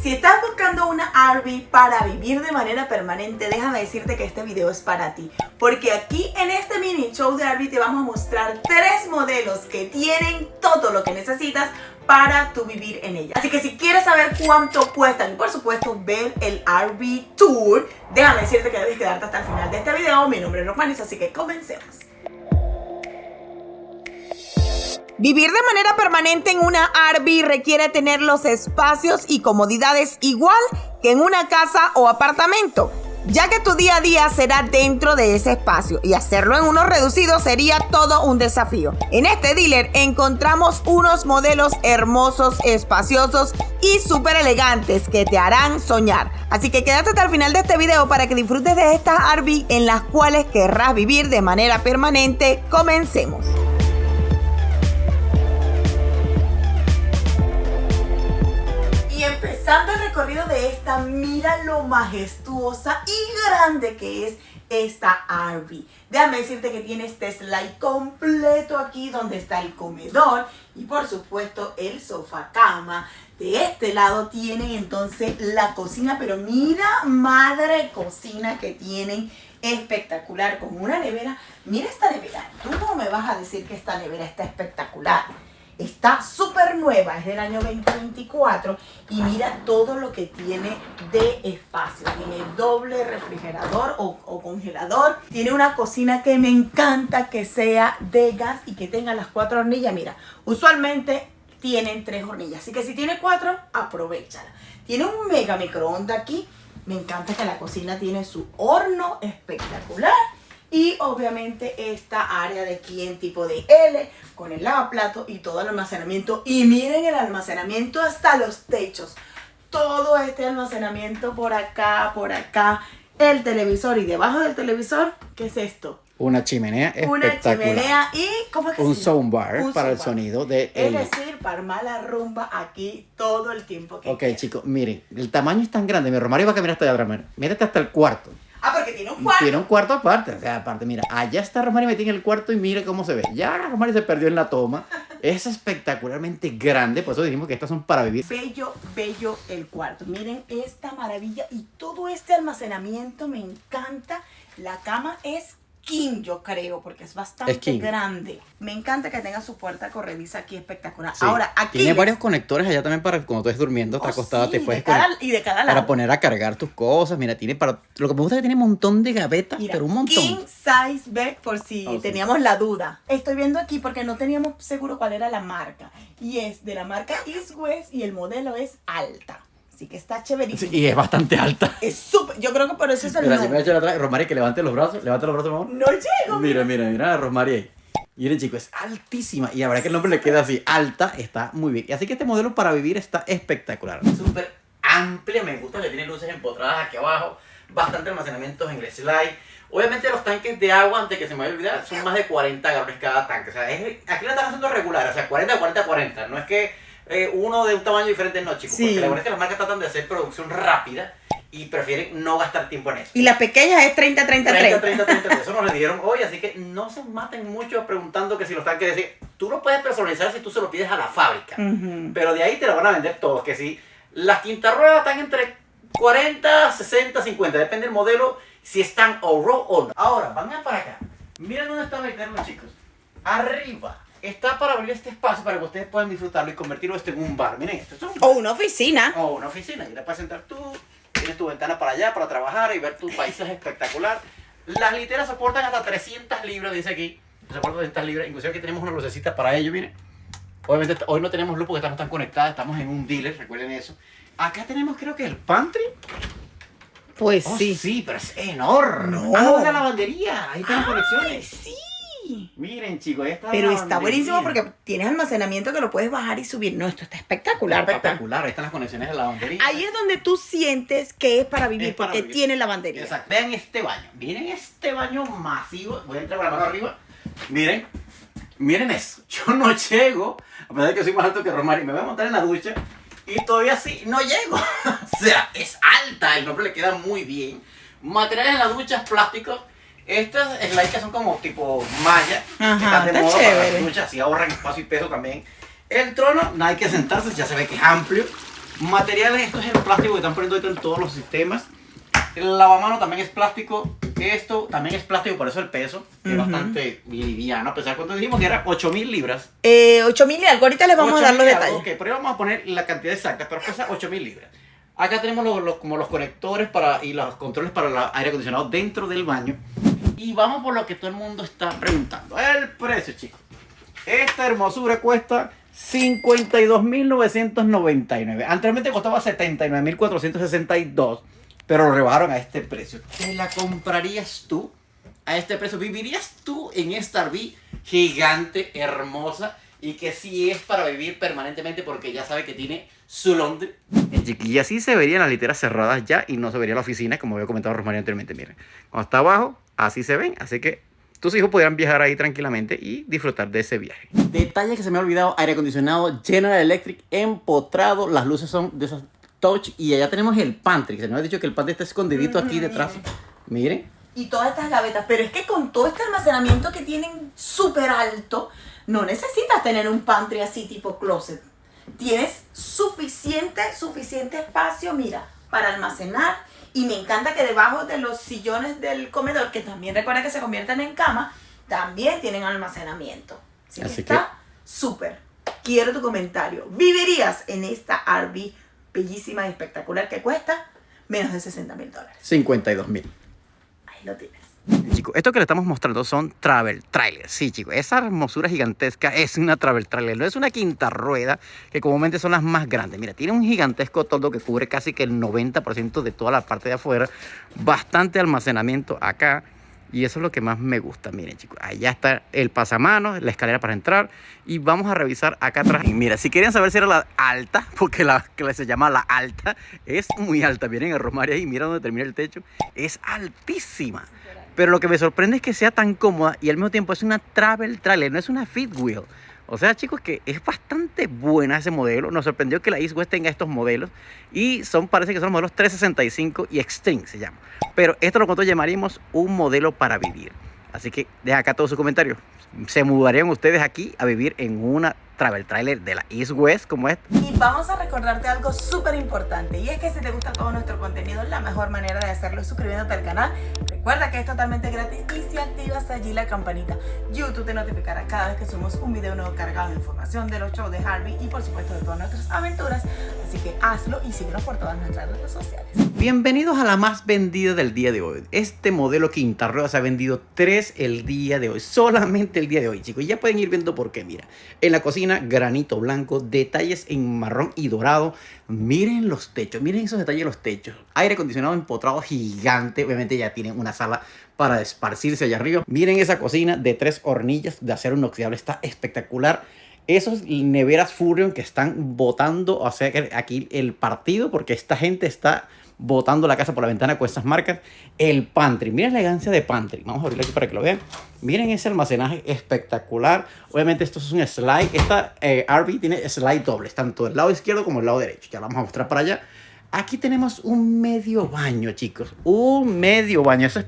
Si estás buscando una RV para vivir de manera permanente, déjame decirte que este video es para ti. Porque aquí en este mini show de RV te vamos a mostrar 3 modelos que tienen todo lo que necesitas para tu vivir en ella. Así que si quieres saber cuánto cuestan y por supuesto ver el RV Tour, déjame decirte que debes quedarte hasta el final de este video. Mi nombre es Rosmanis, así que comencemos. Vivir de manera permanente en una RV requiere tener los espacios y comodidades igual que en una casa o apartamento, ya que tu día a día será dentro de ese espacio y hacerlo en uno reducido sería todo un desafío. En este dealer encontramos unos modelos hermosos, espaciosos y súper elegantes que te harán soñar. Así que quédate hasta el final de este video para que disfrutes de estas RV en las cuales querrás vivir de manera permanente. Comencemos. Empezando el recorrido de esta, mira lo majestuosa y grande que es esta RV. Déjame decirte que tiene este slide completo aquí donde está el comedor y por supuesto el sofá cama. De este lado tienen entonces la cocina, pero mira madre cocina que tienen, espectacular, con una nevera. Mira esta nevera, tú no me vas a decir que esta nevera está espectacular. Está súper nueva, es del año 2024 y mira todo lo que tiene de espacio. Tiene doble refrigerador o congelador. Tiene una cocina que me encanta que sea de gas y que tenga las 4 hornillas. Mira, usualmente tienen 3 hornillas, así que si tiene 4, aprovechala. Tiene un mega microondas aquí. Me encanta que la cocina tiene su horno espectacular. Y obviamente esta área de aquí en tipo de L con el lavaplato y todo el almacenamiento. Y miren el almacenamiento hasta los techos. Todo este almacenamiento por acá, el televisor y debajo del televisor, ¿qué es esto? Una chimenea espectacular. Una chimenea y ¿cómo es que un se llama? soundbar para el sonido de Es decir, para armar la rumba aquí todo el tiempo que Ok, chicos, miren, el tamaño es tan grande. Mi Romario va a caminar hasta allá atrás. Mírate hasta el cuarto. Ah, porque tiene un cuarto. Tiene un cuarto aparte, o sea, aparte, mira, allá está Romario metido en el cuarto y mire cómo se ve. Ya Romario se perdió en la toma. Es espectacularmente grande, por eso dijimos que estas son para vivir. Bello, bello el cuarto. Miren esta maravilla y todo este almacenamiento me encanta. La cama es king, yo creo, porque es bastante grande. Me encanta que tenga su puerta corrediza aquí, espectacular. Sí. Ahora, aquí tiene varios conectores allá también para cuando tú estés durmiendo, estás acostada, sí, te puedes y de cada lado. para poner a cargar tus cosas. Mira, tiene para lo que me gusta es que tiene un montón de gavetas, Mira, pero un montón. King size bed por si teníamos la duda. Estoy viendo aquí porque no teníamos seguro cuál era la marca. Y es de la marca East West y el modelo es alta. Así que está chéverísimo. Sí, y es bastante alta. Es súper, yo creo que por eso es el Mira, nombre. yo me voy a echar atrás. Romario, que levante los brazos, por favor. No llego. Mira, Romario ahí. Miren, chicos, es altísima. Y la verdad que el nombre le queda así, alta, está muy bien. Y así que este modelo para vivir está espectacular. Súper amplia, me gusta que tiene luces empotradas aquí abajo. Bastante almacenamiento en el slide. Obviamente los tanques de agua, antes que se me vaya a olvidar, son más de 40 galones cada tanque. O sea, aquí lo están haciendo regular, o sea, 40. No es que uno de un tamaño diferente, no, chicos. Sí. Porque la verdad es que las marcas tratan de hacer producción rápida y prefieren no gastar tiempo en eso. Y la pequeña es 30. Eso nos lo dijeron hoy, así que no se maten mucho preguntando que si los tanques decir, tú lo puedes personalizar si tú se lo pides a la fábrica. Pero de ahí te lo van a vender todos, que si las quintas ruedas están entre 40, 60, 50, depende del modelo, si están all-road o no. Ahora, van a para acá. Miren dónde están los chicos. Arriba. Está para abrir este espacio para que ustedes puedan disfrutarlo y convertirlo esto en un bar. Miren esto. O una oficina. O una oficina. Y le puedes sentar tú, tienes tu ventana para allá para trabajar y ver tu paisaje espectacular. Las literas soportan hasta 300 libras, dice aquí. Soportan 300 libras. Inclusive aquí tenemos una lucecita para ello, miren. Obviamente hoy no tenemos luz porque estamos tan conectadas, estamos en un dealer, recuerden eso. Acá tenemos creo que el pantry. Pues Sí, pero es enorme. No. La lavandería. Ahí están las conexiones. Sí. Miren, chicos, ahí está. Pero la está lavandería. buenísimo porque tienes almacenamiento que lo puedes bajar y subir. No, esto está espectacular, Espectacular, ahí están las conexiones de la lavandería. papá. Ahí es donde tú sientes que es para vivir, porque tiene lavandería. Exacto. Vean este baño. Miren este baño masivo. Voy a entrar con la mano arriba. Miren eso. Yo no llego, a pesar de que soy más alto que Romario, me voy a montar en la ducha y todavía así no llego. O sea, es alta, el nombre le queda muy bien. Materiales en las duchas, plásticos. Estas slides que son como tipo malla, Ajá, que están de está moda para chévere. las duchas, así ahorran espacio y peso también. El trono, no hay que sentarse, ya se ve que es amplio. Materiales, esto es el plástico que están poniendo ahorita en todos los sistemas. El lavamanos también es plástico. Esto también es plástico, por eso el peso es bastante liviano. A pesar de cuando dijimos que era 8.000 libras. 8.000 y algo. Ahorita les vamos a dar los detalles. Ok, pero vamos a poner la cantidad exacta, pero pesa 8.000 libras. Acá tenemos como los conectores y los controles para el aire acondicionado dentro del baño. Y vamos por lo que todo el mundo está preguntando. El precio, chicos. Esta hermosura cuesta 52.999. Anteriormente costaba 79.462, pero lo rebajaron a este precio. ¿Te la comprarías tú a este precio? ¿Vivirías tú en esta RV gigante, hermosa, y que sí es para vivir permanentemente porque ya sabe que tiene su laundry? Y así se verían las literas cerradas ya y no se vería la oficina, como había comentado Rosmarie anteriormente. Miren, cuando está abajo, así se ven, así que tus hijos podrán viajar ahí tranquilamente y disfrutar de ese viaje. Detalle que se me ha olvidado: aire acondicionado General Electric empotrado. Las luces son de esas touch. Y allá tenemos el pantry. Se me ha dicho que el pantry está escondidito aquí detrás. Miren. Y todas estas gavetas. Pero es que con todo este almacenamiento que tienen súper alto, no necesitas tener un pantry así tipo closet. Tienes suficiente espacio, mira, para almacenar. Y me encanta que debajo de los sillones del comedor, que también recuerda que se convierten en cama, también tienen almacenamiento. Así que está súper. Quiero tu comentario. ¿Vivirías en esta RV bellísima y espectacular que cuesta menos de $60.000? 52.000. Ahí lo tienes. Chicos, esto que le estamos mostrando son travel trailers. Sí, chicos, esa hermosura gigantesca es una travel trailer. No es una quinta rueda, que comúnmente son las más grandes. Mira, tiene un gigantesco toldo que cubre casi que el 90% de toda la parte de afuera. Bastante almacenamiento acá. Y eso es lo que más me gusta. Miren, chicos, allá está el pasamanos, la escalera para entrar. Y vamos a revisar acá atrás. Y mira, si querían saber si era la alta, porque la que se llama la alta, es muy alta. Miren el Rosmarie ahí, mira donde termina el techo. Es altísima. Pero lo que me sorprende es que sea tan cómoda y al mismo tiempo es una travel trailer, no es una fifth wheel. O sea, chicos, que es bastante buena ese modelo. Nos sorprendió que la East West tenga estos modelos. Y parece que son los modelos 365 y Extreme se llama. Pero esto lo que nosotros llamaríamos un modelo para vivir. Así que deja acá todos sus comentarios. ¿Se mudarían ustedes aquí a vivir en una travel trailer de la East West como esta? Y vamos a recordarte algo súper importante. Y es que si te gusta todo nuestro contenido, la mejor manera de hacerlo es suscribiéndote al canal. Recuerda que es totalmente gratis y si activas allí la campanita, YouTube te notificará cada vez que subimos un video nuevo cargado de información de los shows de Harvey y por supuesto de todas nuestras aventuras. Así que hazlo y síguenos por todas nuestras redes sociales. Bienvenidos a la más vendida del día de hoy. Este modelo quinta rueda se ha vendido 3 el día de hoy. Solamente el día de hoy, chicos. Y ya pueden ir viendo por qué. Mira, en la cocina, granito blanco, detalles en marrón y dorado. Miren los techos, miren esos detalles de los techos. Aire acondicionado empotrado gigante. Obviamente ya tienen una sala para esparcirse allá arriba. Miren esa cocina de 3 hornillas de acero inoxidable. Está espectacular. Esos neveras Furrion que están botando, o sea que aquí el partido, porque esta gente está botando la casa por la ventana con esas marcas. El pantry, miren la elegancia de pantry. Vamos a abrirlo aquí para que lo vean. Miren ese almacenaje espectacular. Obviamente esto es un slide. Esta RV tiene slide dobles, tanto del lado izquierdo como del lado derecho. Ya lo vamos a mostrar para allá. Aquí tenemos un medio baño, chicos. Un medio baño. Eso es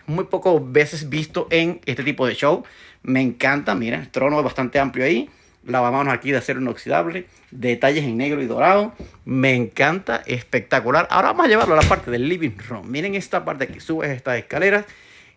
muy poco veces visto en este tipo de show. Me encanta. Miren, el trono es bastante amplio ahí. Lavamanos aquí de acero inoxidable. Detalles en negro y dorado. Me encanta. Espectacular. Ahora vamos a llevarlo a la parte del living room. Miren esta parte aquí. Subes estas escaleras.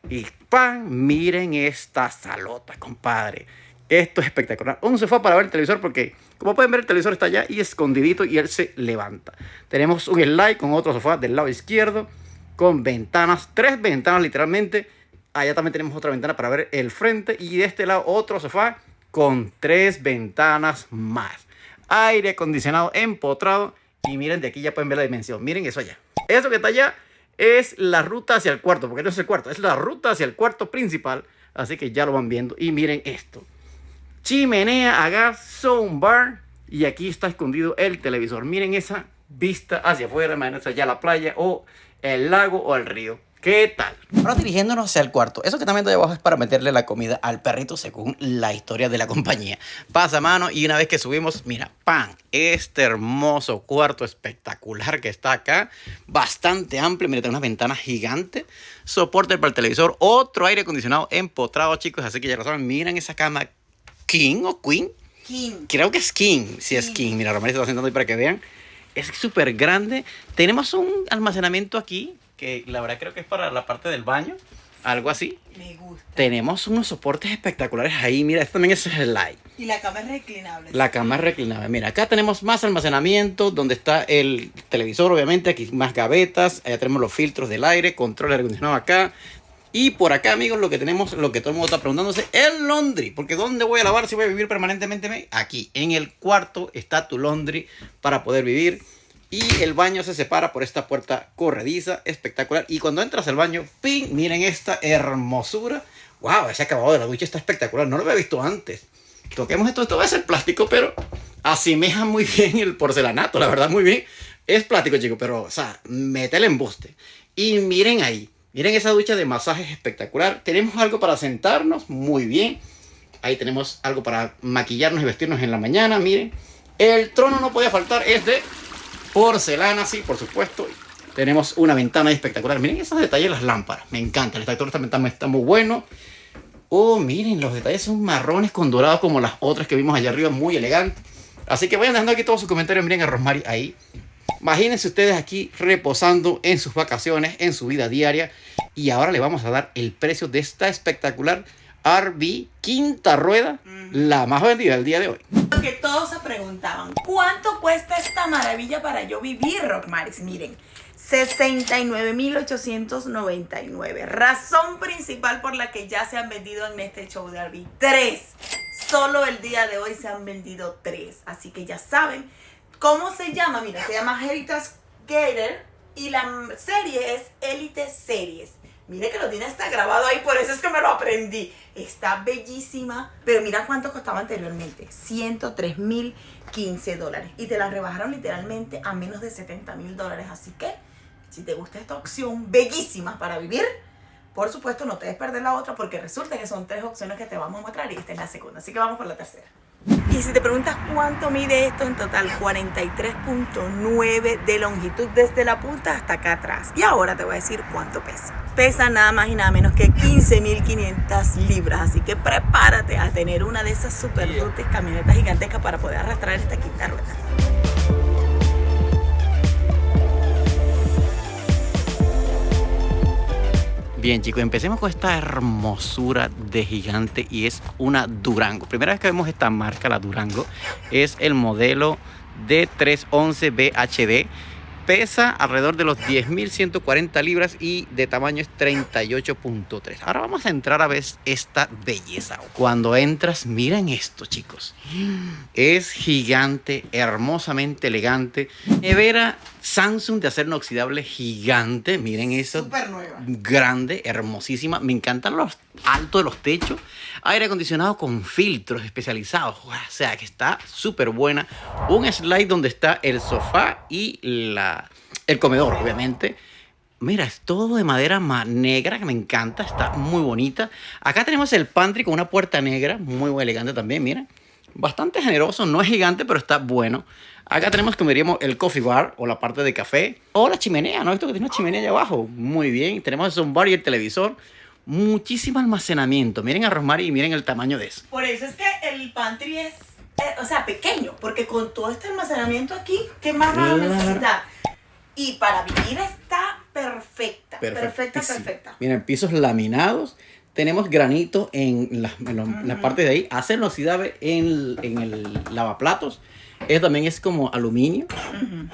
Y ¡pam! Miren esta salota, compadre. Esto es espectacular. Un sofá para ver el televisor porque, como pueden ver, el televisor está allá y escondidito y él se levanta. Tenemos un slide con otro sofá del lado izquierdo. Con ventanas. 3 ventanas literalmente. Allá también tenemos otra ventana para ver el frente. Y de este lado otro sofá con 3 ventanas más. Aire acondicionado empotrado. Y miren, de aquí ya pueden ver la dimensión. Miren eso allá. Eso que está allá es la ruta hacia el cuarto. Porque no es el cuarto, es la ruta hacia el cuarto principal. Así que ya lo van viendo. Y miren esto. Chimenea a gas, soundbar. Y aquí está escondido el televisor. Miren esa vista hacia afuera. Imagínense allá la playa o el lago o el río. ¿Qué tal? Ahora dirigiéndonos hacia el cuarto. Eso que también de abajo es para meterle la comida al perrito según la historia de la compañía. Pasa mano y una vez que subimos, mira, ¡pam! Este hermoso cuarto espectacular que está acá. Bastante amplio. Mira, tiene unas ventanas gigantes. Soporte para el televisor. Otro aire acondicionado empotrado, chicos. Así que ya lo saben. Miren esa cama. ¿King o Queen? King. Creo que es King. Sí, es King. Mira, Romero se está sentando ahí para que vean. es súper grande. Tenemos un almacenamiento aquí, que la verdad creo que es para la parte del baño, algo así. Me gusta. Tenemos unos soportes espectaculares ahí, mira, esto también es slide. Y la cama es reclinable. La cama es reclinable. Mira, acá tenemos más almacenamiento, donde está el televisor, obviamente. Aquí más gavetas. Allá tenemos los filtros del aire, control de aire acondicionado acá. Y por acá, amigos, lo que tenemos, lo que todo el mundo está preguntándose, el laundry. Porque ¿dónde voy a lavar si voy a vivir permanentemente? Aquí, en el cuarto está tu laundry para poder vivir. Y el baño se separa por esta puerta corrediza, espectacular. Y cuando entras al baño, ¡ping! Miren esta hermosura. ¡Wow! Ese acabado de la ducha está espectacular. No lo había visto antes. Toquemos esto. Esto va a ser plástico, pero asemeja muy bien el porcelanato. La verdad, muy bien. Es plástico, chicos, pero, o sea, mete el embuste. Y miren ahí. Miren esa ducha de masajes espectacular. Tenemos algo para sentarnos. Muy bien. Ahí tenemos algo para maquillarnos y vestirnos en la mañana. Miren. El trono no podía faltar. Es de porcelana, sí, por supuesto. Tenemos una ventana espectacular. Miren esos detalles de las lámparas. Me encanta. El extractor de esta ventana está muy bueno. Oh, miren, los detalles son marrones con dorados como las otras que vimos allá arriba. Muy elegante. Así que vayan dejando aquí todos sus comentarios. Miren a Rosemary ahí. Imagínense ustedes aquí reposando en sus vacaciones, en su vida diaria. Y ahora le vamos a dar el precio de esta espectacular RV quinta rueda, la más vendida del día de hoy. Porque todos se preguntaban, ¿cuánto cuesta esta maravilla para yo vivir, Rockmaris? Miren, 69,899. Razón principal por la que ya se han vendido en este show de RV. 3. Solo el día de hoy se han vendido 3. Así que ya saben. ¿Cómo se llama? Mira, se llama Heritage Gator y la serie es Elite Series. Mire que lo tiene hasta grabado ahí, por eso es que me lo aprendí. Está bellísima, pero mira cuánto costaba anteriormente. $103,015. Y te la rebajaron literalmente a menos de $70,000. Así que, si te gusta esta opción bellísima para vivir, por supuesto no te des perder la otra, porque resulta que son 3 opciones que te vamos a mostrar y esta es la segunda. Así que vamos por la tercera. Y si te preguntas cuánto mide esto en total, 43.9 de longitud desde la punta hasta acá atrás. Y ahora te voy a decir cuánto pesa. Pesa nada más y nada menos que 15.500 libras. Así que prepárate a tener una de esas super duties camionetas gigantescas para poder arrastrar esta quinta rueda. Bien, chicos, empecemos con esta hermosura de gigante y es una Durango. Primera vez que vemos esta marca, la Durango, es el modelo D311 BHD. Pesa alrededor de los 10.140 libras y de tamaño es 38.3. Ahora vamos a entrar a ver esta belleza. Cuando entras, miren esto, chicos. Es gigante, hermosamente elegante. Nevera Samsung de acero inoxidable gigante. Miren eso. Súper nueva. Grande, hermosísima. Me encantan los altos de los techos. Aire acondicionado con filtros especializados. O sea, que está súper buena. Un slide donde está el sofá y el comedor, obviamente. Mira, es todo de madera negra, que me encanta. Está muy bonita. Acá tenemos el pantry con una puerta negra. Muy elegante también, mira. Bastante generoso. No es gigante, pero está bueno. Acá tenemos, como diríamos, el coffee bar o la parte de café. O la chimenea, ¿no? Esto que tiene una chimenea allá abajo. Muy bien. Tenemos el soundbar y el televisor. Muchísimo almacenamiento. Miren a Rosemary y miren el tamaño de eso. Por eso es que el pantry es, o sea, pequeño. Porque con todo este almacenamiento aquí, ¿qué más vas a necesitar? Y para vivir está perfecta. Perfecta. Miren, pisos laminados. Tenemos granito en la parte de ahí. Acero inoxidable en el lavaplatos. Eso también es como aluminio.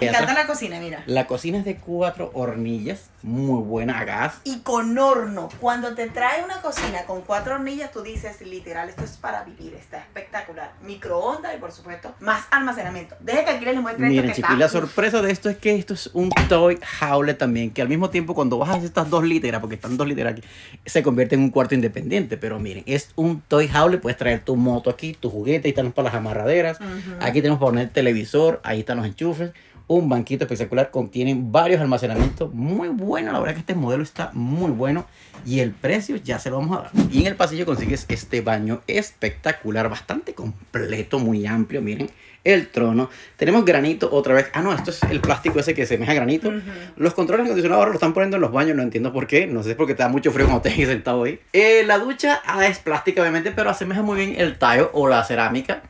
Me encanta la cocina, mira. La cocina es de 4 hornillas. Muy buena a gas. Y con horno. Cuando te trae una cocina con 4 hornillas, tú dices, literal, esto es para vivir. Está espectacular. Microondas y, por supuesto, más almacenamiento. Deje que aquí les muestre Miren, esto que chicos, y la sorpresa de esto es que esto es un toy jaule también. Que al mismo tiempo, cuando bajas estas 2 literas, porque están 2 literas aquí, se convierte en un cuarto independiente. Pero miren, es un toy jaule. Puedes traer tu moto aquí, tu juguete. Ahí están para las amarraderas. Aquí tenemos para poner televisor. Ahí están los enchufes. Un banquito espectacular, contienen varios almacenamientos. Muy bueno, la verdad que este modelo está muy bueno. Y el precio ya se lo vamos a dar. Y en el pasillo consigues este baño espectacular, bastante completo, muy amplio. Miren, el trono. Tenemos granito otra vez. Ah, no, esto es el plástico ese que se semeja a granito. Los controles acondicionados ahora lo están poniendo en los baños, no entiendo por qué. No sé si es porque te da mucho frío cuando estés sentado ahí. La ducha es plástica, obviamente, pero asemeja muy bien el tallo o la cerámica.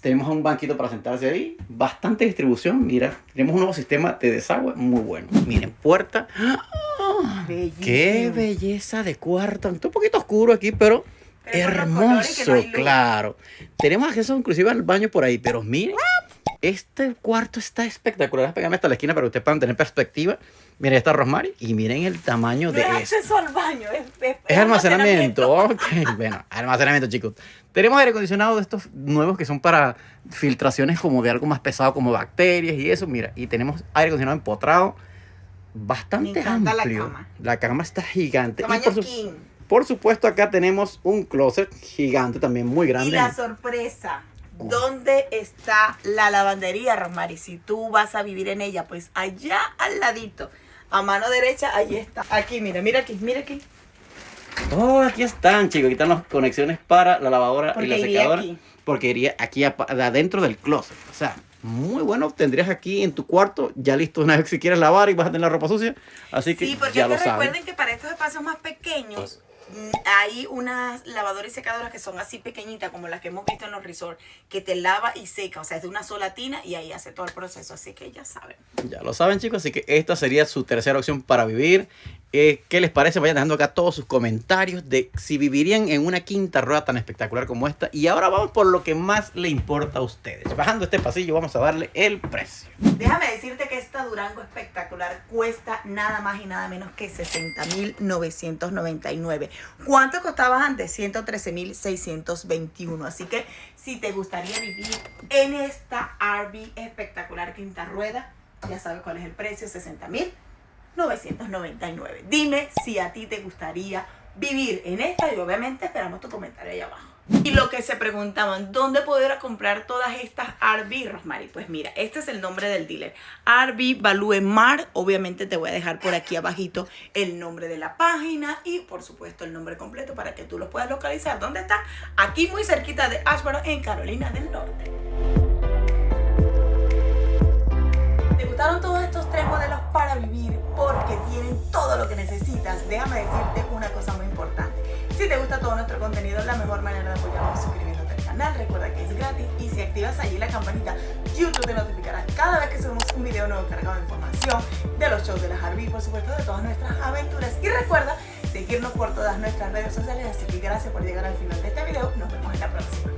Tenemos un banquito para sentarse ahí. Bastante distribución. Mira, tenemos un nuevo sistema de desagüe muy bueno. Miren, puerta. ¡Oh! ¡Qué belleza de cuarto! Está un poquito oscuro aquí, pero hermoso, claro. Tenemos acceso inclusive al baño por ahí, pero miren, este cuarto está espectacular. Pégame hasta la esquina para que ustedes puedan tener perspectiva. Miren esta Rosemary y miren el tamaño de esto. Es acceso al baño, es almacenamiento. Ok, bueno, almacenamiento, chicos. Tenemos aire acondicionado de estos nuevos que son para filtraciones como de algo más pesado, como bacterias y eso. Mira, y tenemos aire acondicionado empotrado bastante amplio. La cama está gigante. Tamaño king. Por supuesto, acá tenemos un closet gigante también, muy grande. Y la sorpresa, ¿dónde está la lavandería, Rosemary? Si tú vas a vivir en ella, pues allá al ladito, a mano derecha, ahí está. Aquí, mira aquí. Oh, aquí están, chicos. Aquí están las conexiones para la lavadora y la secadora. Porque iría aquí adentro del closet. O sea, muy bueno. Tendrías aquí en tu cuarto ya listo una vez si quieres lavar y vas a tener la ropa sucia. Así que sí, porque ya es que lo saben. Recuerden que para estos espacios más pequeños hay unas lavadoras y secadoras que son así pequeñitas como las que hemos visto en los resorts, que te lava y seca, o sea, es de una sola tina y ahí hace todo el proceso, así que ya saben. Ya lo saben, chicos, así que esta sería su tercera opción para vivir. ¿Qué les parece? Vayan dejando acá todos sus comentarios de si vivirían en una quinta rueda tan espectacular como esta. Y ahora vamos por lo que más le importa a ustedes. Bajando este pasillo vamos a darle el precio. Déjame decirte que esta Durango espectacular cuesta nada más y nada menos que $60,999. ¿Cuánto costaba antes? $113,621. Así que si te gustaría vivir en esta RV espectacular quinta rueda, ya sabes cuál es el precio, $60,999. Dime si a ti te gustaría vivir en esta y obviamente esperamos tu comentario ahí abajo. Y lo que se preguntaban, ¿dónde poder comprar todas estas RV, Rosemary? Pues mira, este es el nombre del dealer, RV Value Mart. Obviamente te voy a dejar por aquí abajito el nombre de la página y por supuesto el nombre completo para que tú los puedas localizar. ¿Dónde está? Aquí muy cerquita de Asheboro, en Carolina del Norte. ¿Te gustaron todos estos 3 modelos para vivir? Porque tienen todo lo que necesitas. Déjame decirte una cosa muy importante. Si te gusta todo nuestro contenido, la mejor manera de apoyarnos es suscribiéndote al canal. Recuerda que es gratis y si activas allí la campanita, YouTube te notificará cada vez que subimos un video nuevo cargado de información de los shows de las RV, por supuesto de todas nuestras aventuras. Y recuerda seguirnos por todas nuestras redes sociales. Así que gracias por llegar al final de este video. Nos vemos en la próxima.